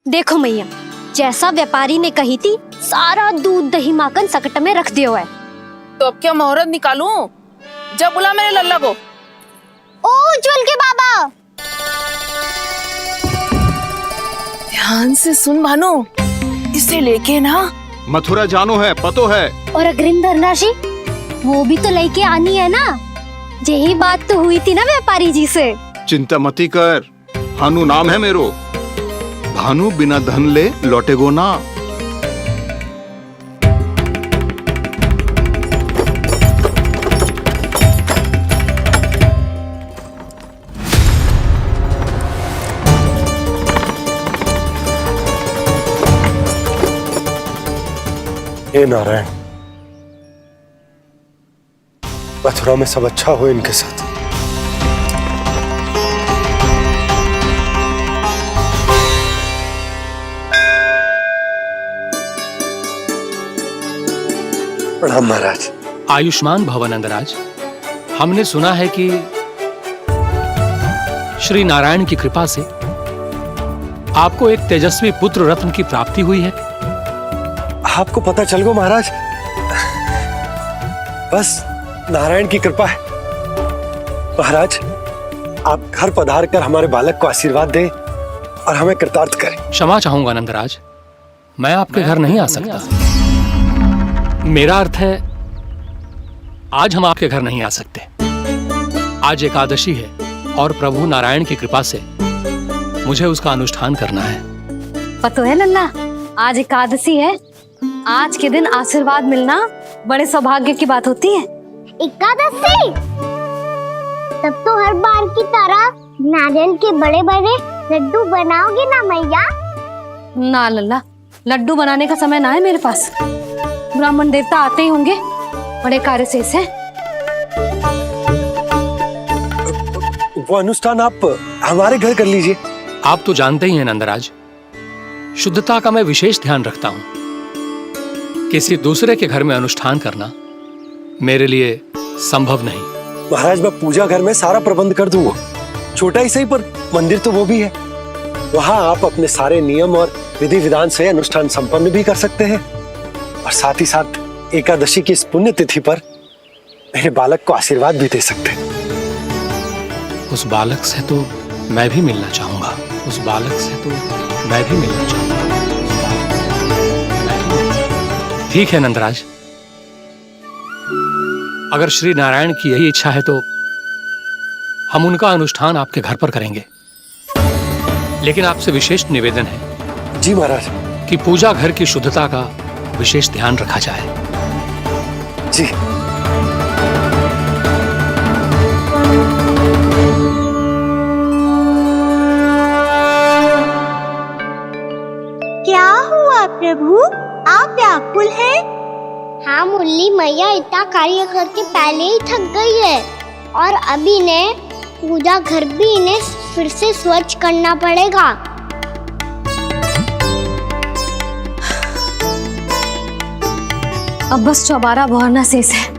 देखो मैया, जैसा व्यापारी ने कही थी सारा दूध दही माखन सकट में रख दियो है। तो अब क्या मुहूर्त निकालूं? जब बुला मेरे लल्ला को। ओ उज्जवल के बाबा, ध्यान से सुन भानु, इसे लेके ना मथुरा जानो है, पतो है। और अग्रिम धनराशि वो भी तो लेके आनी है ना। यही बात तो हुई थी ना व्यापारी जी से। चिंता मती कर, भानु नाम है मेरो। भानु बिना धन ले लौटेगो ना। हे नारायण, मथुरा में सब अच्छा हो इनके साथ। प्रणाम महाराज। आयुष्मान भव नंदराज। हमने सुना है कि श्री नारायण की कृपा से आपको एक तेजस्वी पुत्र रत्न की प्राप्ति हुई है। आपको पता चल गो महाराज, बस नारायण की कृपा है। महाराज, आप घर पधार कर हमारे बालक को आशीर्वाद दें और हमें कृतार्थ करें। क्षमा चाहूंगा नंदराज, मैं आपके घर नहीं आ सकता। मेरा अर्थ है आज हम आपके घर नहीं आ सकते। आज एकादशी है और प्रभु नारायण की कृपा से मुझे उसका अनुष्ठान करना है। पतो है लल्ला, आज एकादशी है। आज के दिन आशीर्वाद मिलना बड़े सौभाग्य की बात होती है। एकादशी, तब तो हर बार की तरह नारियल के बड़े बड़े लड्डू बनाओगे ना मैया? ना लल्ला, लड्डू बनाने का समय ना है मेरे पास। ब्राह्मण देवता आते ही होंगे, बड़े कार्य शेष है। वो अनुष्ठान आप हमारे घर कर लीजिए। आप तो जानते ही हैं नंदराज, शुद्धता का मैं विशेष ध्यान रखता हूं। किसी दूसरे के घर में अनुष्ठान करना मेरे लिए संभव नहीं। महाराज, मैं पूजा घर में सारा प्रबंध कर दूंगा। छोटा ही सही, पर मंदिर तो वो भी है। वहां आप अपने सारे नियम और विधि विधान से अनुष्ठान संपन्न भी कर सकते हैं और साथ ही साथ एकादशी की इस पुण्य तिथि पर मेरे बालक को आशीर्वाद भी दे सकते हैं। उस बालक से तो मैं भी मिलना चाहूंगा। उस बालक से तो मैं भी मिलना चाहूंगा। ठीक है नंदराज, अगर श्री नारायण की यही इच्छा है तो हम उनका अनुष्ठान आपके घर पर करेंगे। लेकिन आपसे विशेष निवेदन है जी महाराज, कि पूजा घर की शुद्धता का विशेष ध्यान रखा जाए। जी। क्या हुआ प्रभु, आप व्याकुल हैं? हाँ मुरली मैया इतना कार्य करके पहले ही थक गई है और अभी इन्हें पूजा घर भी इन्हें फिर से स्वच्छ करना पड़ेगा। अब बस चौबारा बहाना शेष है।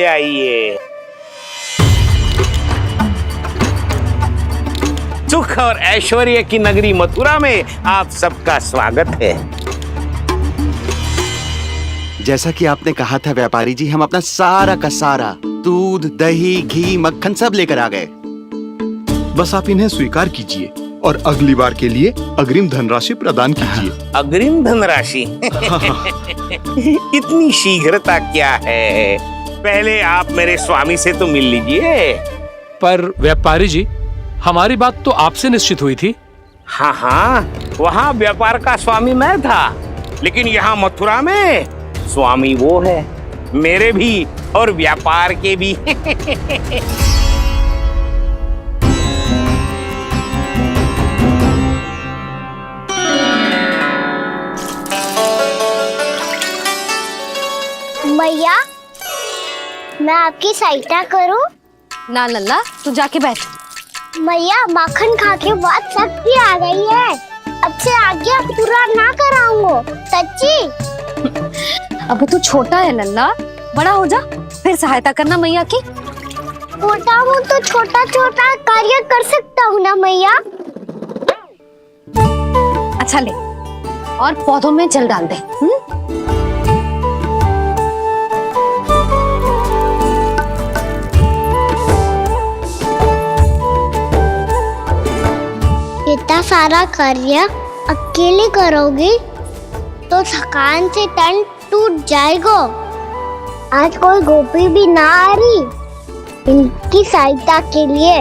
आइए। सुख और ऐश्वर्य की नगरी मथुरा में आप सबका स्वागत है। जैसा कि आपने कहा था व्यापारी जी, हम अपना सारा का सारा दूध दही घी मक्खन सब लेकर आ गए। बस आप इन्हें स्वीकार कीजिए और अगली बार के लिए अग्रिम धनराशि प्रदान कीजिए। अग्रिम धनराशि? इतनी शीघ्रता क्या है? पहले आप मेरे स्वामी से तो मिल लीजिए। पर व्यापारी जी, हमारी बात तो आपसे निश्चित हुई थी। हाँ, वहाँ व्यापार का स्वामी मैं था, लेकिन यहाँ मथुरा में स्वामी वो है, मेरे भी और व्यापार के भी। मैया, मैं आपकी सहायता करूं? ना लल्ला, तू जाके बैठ। मैया, माखन खा के बहुत शक्ति आ गई है। अब से आगे पूरा ना कराऊंगा, सच्ची। अब तू छोटा है लल्ला, बड़ा हो जा फिर सहायता करना मैया की। छोटा हूँ तो छोटा छोटा कार्य कर सकता हूँ ना मैया। अच्छा ले, और पौधों में जल डाल दे। इतना सारा कार्य अकेले करोगी तो थकान से तन टूट जाएगा। आज कोई गोपी भी ना आ रही इनकी सहायता के लिए।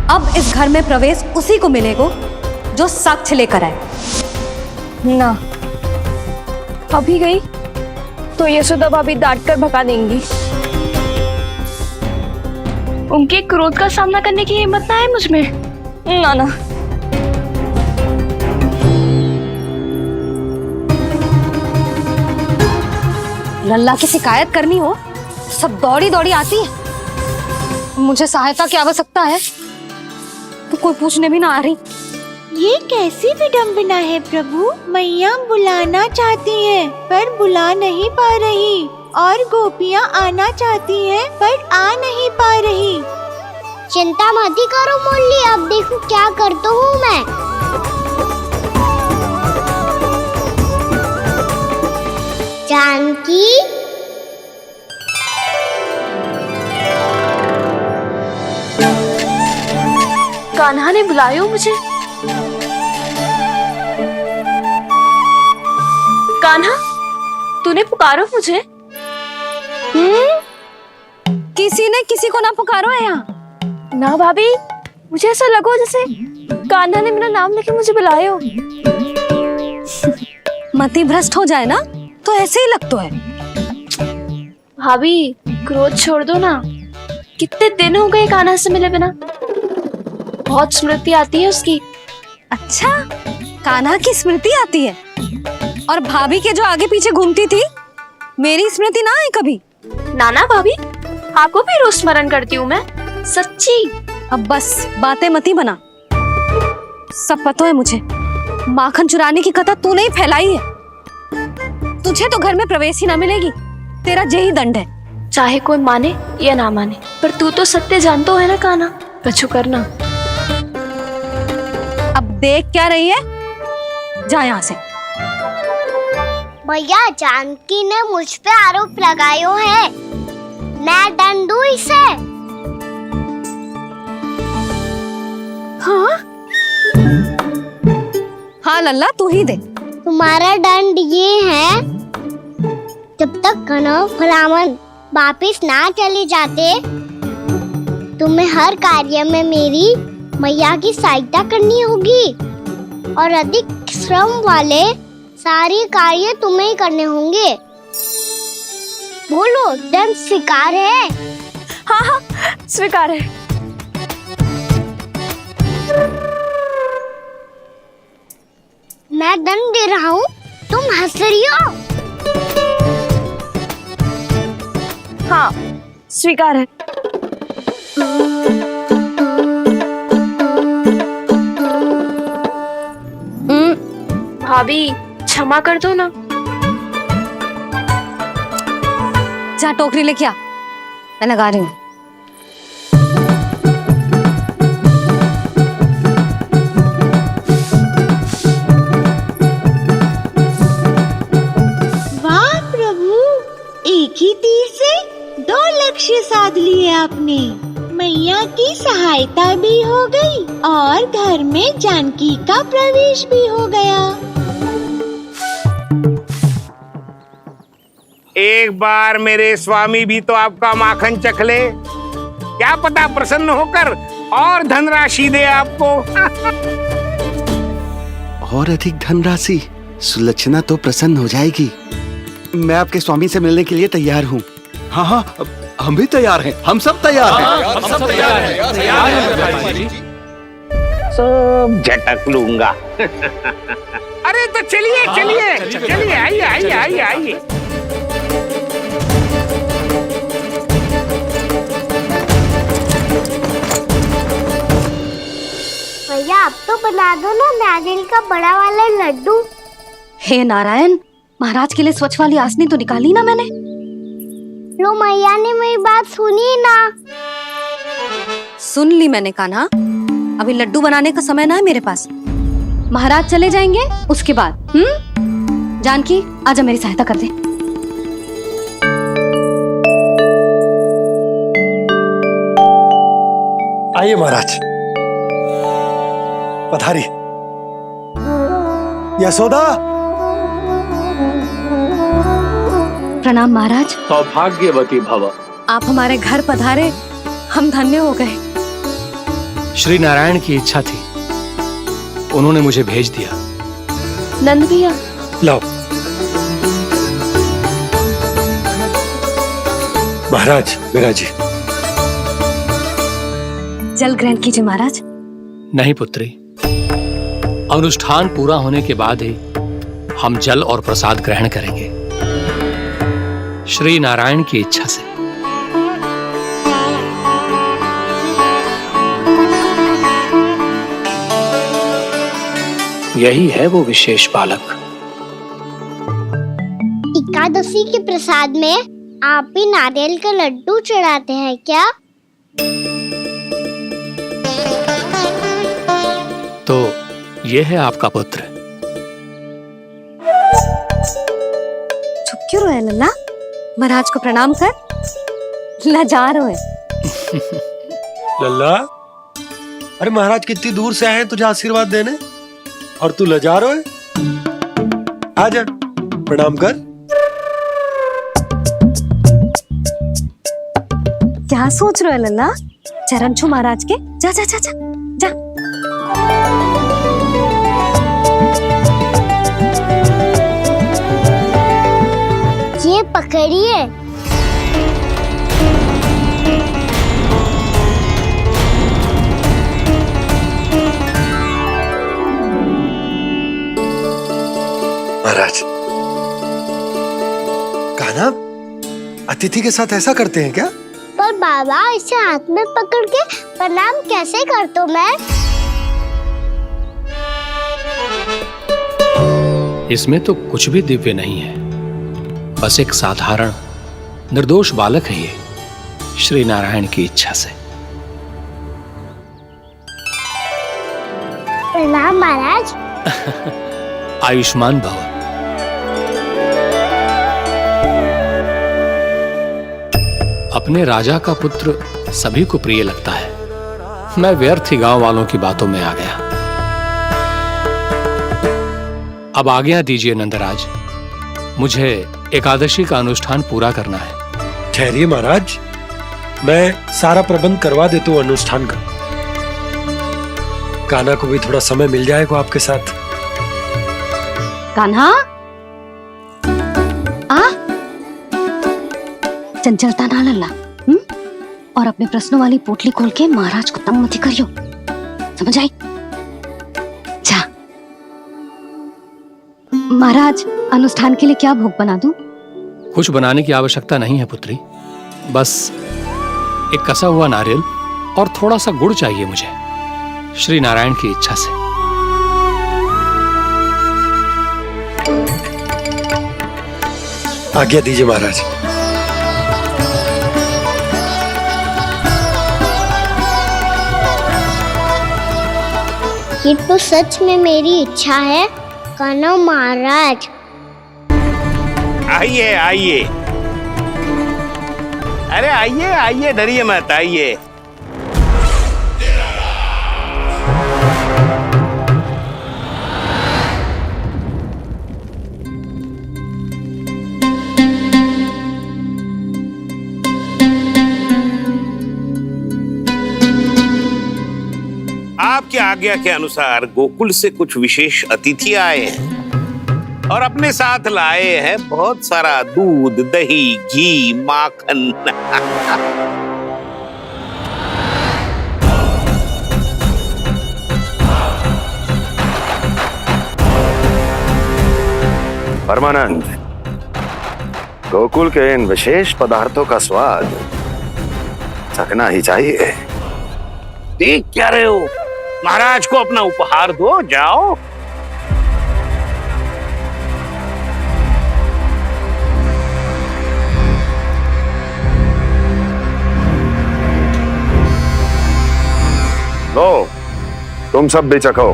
अब इस घर में प्रवेश उसी को मिलेगा जो साक्ष्य लेकर आए। ना, अभी गई तो यशोदा भाभी डांट कर भगा देंगी। उनके क्रोध का सामना करने की हिम्मत ना है मुझ में। ना ना, लल्ला की शिकायत करनी हो सब दौड़ी दौड़ी आती है। मुझे सहायता की आवश्यकता है तो कोई पूछने भी ना आ रही। ये कैसी विडंबना है प्रभु। मैया बुलाना चाहती हैं पर बुला नहीं पा रही, और गोपियाँ आना चाहती हैं पर आ नहीं पा रही। चिंता मत ही करो मुरली, अब देखो क्या करता हूँ मैं। जानकी, कान्हा ने बुलाया मुझे। कान्हा, तूने पुकारो मुझे। किसी ने किसी को ना पुकारो है यहाँ। ना भाभी, मुझे ऐसा लगो जैसे कान्हा ने मेरा नाम लेके मुझे बुलाया हो। मति भ्रष्ट हो जाए ना तो ऐसे ही लगता है। भाभी, क्रोध छोड़ दो ना। कितने दिन हो गए कान्हा से मिले बिना। बहुत स्मृति आती है उसकी। अच्छा, कान्हा की स्मृति आती है? और भाभी के जो आगे पीछे घूमती थी, मेरी स्मृति ना आई कभी? नाना भाभी, आपको भी रोज स्मरण करती हूँ मैं, सच्ची। अब बस बातें मती बना। सब पता है मुझे, माखन चुराने की कथा तूने ही फैलाई है। तुझे तो घर में प्रवेश ही ना मिलेगी, तेरा यही दंड है। चाहे कोई माने या ना माने, पर तू तो सत्य जानतो है ना कान्हा, कछु करना। अब देख क्या रही है, जा यहाँ से। भैया, जानकी ने मुझ पे आरोप लगायो है, मैं दंड दूं इसे? हाँ हाँ लल्ला, तू ही दे। तुम्हारा दंड ये है, जब तक कनव ब्राह्मण वापिस ना चले जाते, तुम्हें हर कार्य में मेरी मैया की सहायता करनी होगी, और अधिक श्रम वाले सारे कार्य तुम्हें ही करने होंगे। बोलो, दंड स्वीकार है? हाँ हाँ, स्वीकार है। मैं दंड दे रहा हूँ, तुम हंस रही हो? हाँ, स्वीकार है। भाभी, क्षमा कर दो ना। जा टोकरी लेके आ, मैं लगा रही हूँ। वाह प्रभु, एक ही तीर से 2 लक्ष्य साध लिए आपने। मैया की सहायता भी हो गई और घर में जानकी का प्रवेश भी हो गया। एक बार मेरे स्वामी भी तो आपका माखन चख ले, क्या पता प्रसन्न होकर और धनराशि दे आपको। और अधिक धनराशि? सुलक्षणा तो प्रसन्न हो जाएगी। मैं आपके स्वामी से मिलने के लिए तैयार हूँ। हाँ हाँ, हम भी तैयार हैं, हम सब तैयार हैं। हम सब तैयार हैं, तैयार हैं व्यापारी जी। सब झटक लूंगा। अरे तो चलिए चलिए चलिए, आइए आइए आइए आइए। भैया आप तो बना दो ना नारियल का बड़ा वाला लड्डू। हे नारायण, महाराज के लिए स्वच्छ वाली आसनी तो निकाली ना मैंने। लो मैया ने मेरी बात सुनी ना। सुन ली मैंने कान्हा, अभी लड्डू बनाने का समय ना है मेरे पास। महाराज चले जाएंगे उसके बाद। जानकी आजा मेरी सहायता कर दे। आइए महाराज, पधारी। यशोदा। प्रणाम महाराज। सौभाग्यवती भव। आप हमारे घर पधारे, हम धन्य हो गए। श्री नारायण की इच्छा थी, उन्होंने मुझे भेज दिया। नंद भैया, लाओ। महाराज मेरा जी। जल ग्रहण कीजिए महाराज। नहीं पुत्री, अनुष्ठान पूरा होने के बाद ही हम जल और प्रसाद ग्रहण करेंगे, श्री नारायण की इच्छा से। यही है वो विशेष बालक। एकादशी के प्रसाद में आप भी नारियल का लड्डू चढ़ाते हैं क्या? तो ये है आपका पुत्र। चुप क्यों रोए लल्ला? महाराज को प्रणाम कर। लजा रोए। लल्ला, अरे महाराज कितनी दूर से आए हैं तुझे आशीर्वाद देने, और तू लजा रहा है? आजा, प्रणाम कर। क्या सोच रहे हो लल्ला? चरण छू महाराज के। जा जा जा जा जा। ये पकड़िए। महाराज, कान्हा, अतिथि के साथ ऐसा करते हैं क्या? पर बाबा, इसे हाथ में पकड़ के प्रणाम कैसे करता हूँ मैं? इसमें तो कुछ भी दिव्य नहीं है, बस एक साधारण निर्दोष बालक है ये, श्री नारायण की इच्छा से। प्रणाम महाराज। आयुष्मान भव। अपने राजा का पुत्र सभी को प्रिय लगता है। मैं व्यर्थ ही गांव वालों की बातों में आ गया। अब आज्ञा दीजिए नंदराज, मुझे एकादशी का अनुष्ठान पूरा करना है। ठहरिए महाराज, मैं सारा प्रबंध करवा देता हूँ अनुष्ठान का। कान्हा को भी थोड़ा समय मिल जाएगा आपके साथ। कान्हा, आ चंचलता ना लल्ला। और अपने प्रश्नों वाली पोटली खोल के महाराज को तंग मत करियो, समझ आई? जा। महाराज, अनुष्ठान के लिए क्या भोग बना दूं? कुछ बनाने की आवश्यकता नहीं है पुत्री, बस एक कसा हुआ नारियल और थोड़ा सा गुड़ चाहिए मुझे, श्री नारायण की इच्छा से। आज्ञा दीजिए महाराज। ये तो सच में मेरी इच्छा है कान्हा महाराज। आइए आइए, अरे आइए आइए, डरिए मत, आइए। आपकी आज्ञा के अनुसार गोकुल से कुछ विशेष अतिथि आए हैं। और अपने साथ लाए हैं बहुत सारा दूध, दही, घी, माखन। परमानंद, गोकुल के इन विशेष पदार्थों का स्वाद चखना ही चाहिए। देख क्या रहे हो? महाराज को अपना उपहार दो, जाओ। लो, तुम सब भी चखो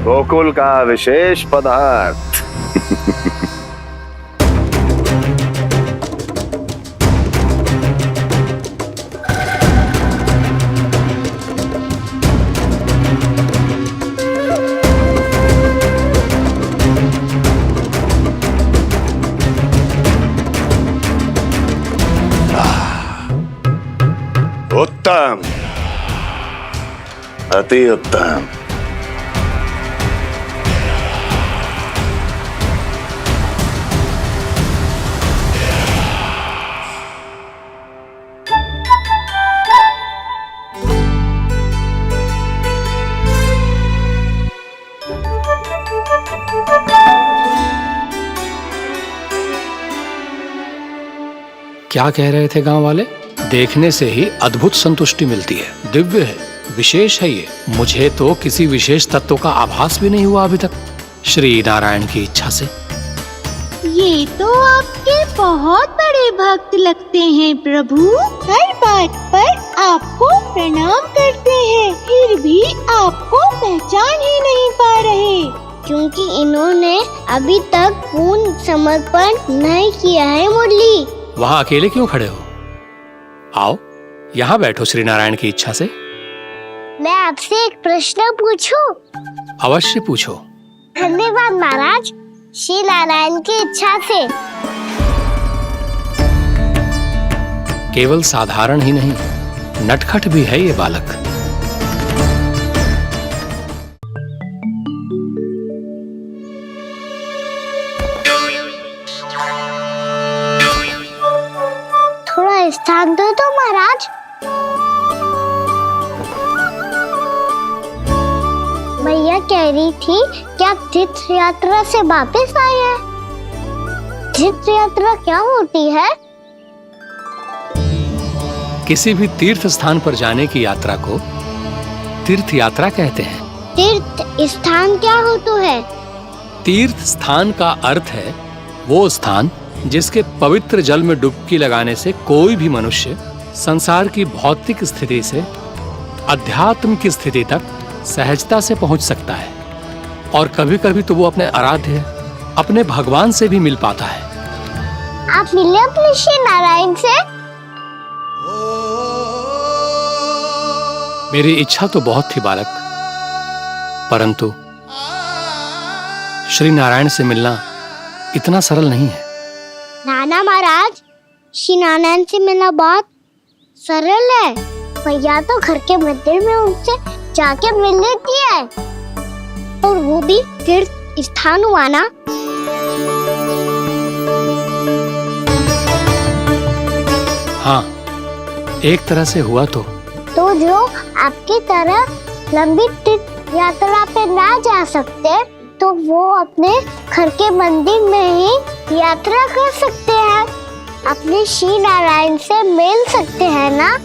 गोकुल का विशेष पदार्थ। उत्तम, अति उत्तम। क्या कह रहे थे गांव वाले? देखने से ही अद्भुत संतुष्टि मिलती है, दिव्य है, विशेष है ये। मुझे तो किसी विशेष तत्व का आभास भी नहीं हुआ अभी तक, श्री नारायण की इच्छा से। ये तो आपके बहुत बड़े भक्त लगते हैं प्रभु। हर बात पर आपको प्रणाम करते हैं, फिर भी आपको पहचान ही नहीं पा रहे। क्योंकि इन्होंने अभी तक पूर्ण समर्पण नहीं किया है मुरली। वहाँ अकेले क्यों खड़े हो? आओ यहाँ बैठो श्री नारायण की इच्छा से। मैं आपसे एक प्रश्न पूछूं? अवश्य पूछो। धन्यवाद महाराज, श्री नारायण की इच्छा से। केवल साधारण ही नहीं, नटखट भी है ये बालक। थोड़ा स्थान दो तो महाराज। भैया कह रही थी कि आप तीर्थ यात्रा से वापस आए हैं। तीर्थ यात्रा क्या होती है? किसी भी तीर्थ स्थान पर जाने की यात्रा को तीर्थ यात्रा कहते हैं। तीर्थ स्थान क्या हो तो है? तीर्थ स्थान का अर्थ है वो स्थान जिसके पवित्र जल में डुबकी लगाने से कोई भी मनुष्य संसार की भौतिक स्थिति से अध्यात्म की स्थिति तक सहजता से पहुंच सकता है, और कभी कभी तो वो अपने आराध्य, अपने भगवान से भी मिल पाता है। आप मिले अपने श्री नारायण से? मेरी इच्छा तो बहुत थी बालक, परंतु श्री नारायण से मिलना इतना सरल नहीं है। नाना महाराज, श्री नारायण से मिलना बहुत सरल है। भैया तो घर के मंदिर में उनसे जाके मिल लेती है, और वो भी तीर्थ स्थान हुआ ना। हाँ, एक तरह से हुआ तो जो आपकी तरह लंबी तीर्थ यात्रा पे ना जा सकते, तो वो अपने घर के मंदिर में ही यात्रा कर सकते हैं, अपने श्री नारायण से मिल सकते हैं ना।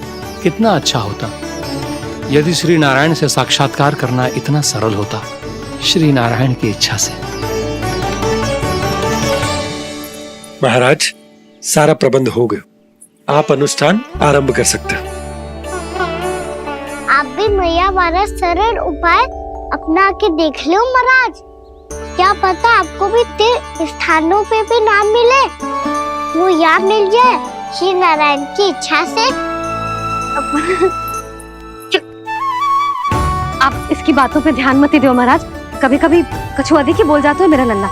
कितना अच्छा होता यदि श्री नारायण से साक्षात्कार करना इतना सरल होता, श्री नारायण की इच्छा से। महाराज, सारा प्रबंध हो गया, आप अनुष्ठान आरंभ कर सकते हैं। आप भी मैया वाला सरल उपाय अपना के देख लो महाराज। क्या पता आपको भी तीर्थ स्थानों पे भी नाम मिले, वो यहाँ मिल जाए श्री नारायण की इच्छा से। आप इसकी बातों पे ध्यान मत दो महाराज, कभी कभी कछुआ देखी बोल जाता है मेरा लल्ला।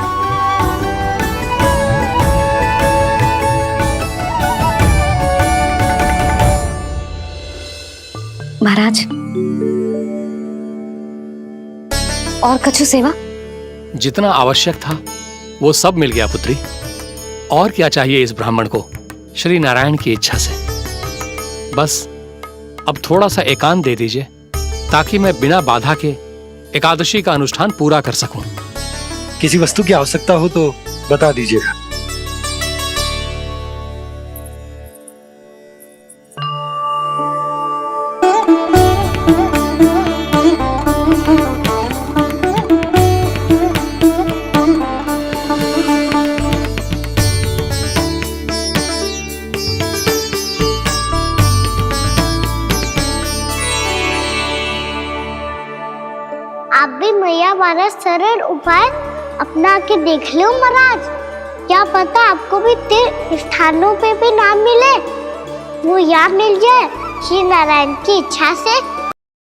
महाराज, और कछु सेवा? जितना आवश्यक था वो सब मिल गया पुत्री। और क्या चाहिए इस ब्राह्मण को श्री नारायण की इच्छा से। बस अब थोड़ा सा एकांत दे दीजिए ताकि मैं बिना बाधा के एकादशी का अनुष्ठान पूरा कर सकूं। किसी वस्तु की आवश्यकता हो तो बता दीजिएगा। आप भी मैया वाला सरल उपाय अपना के देख लो महाराज। क्या पता आपको भी तीर्थ स्थानों पे भी नाम मिले। वो यहाँ मिल जाए श्री नारायण की इच्छा से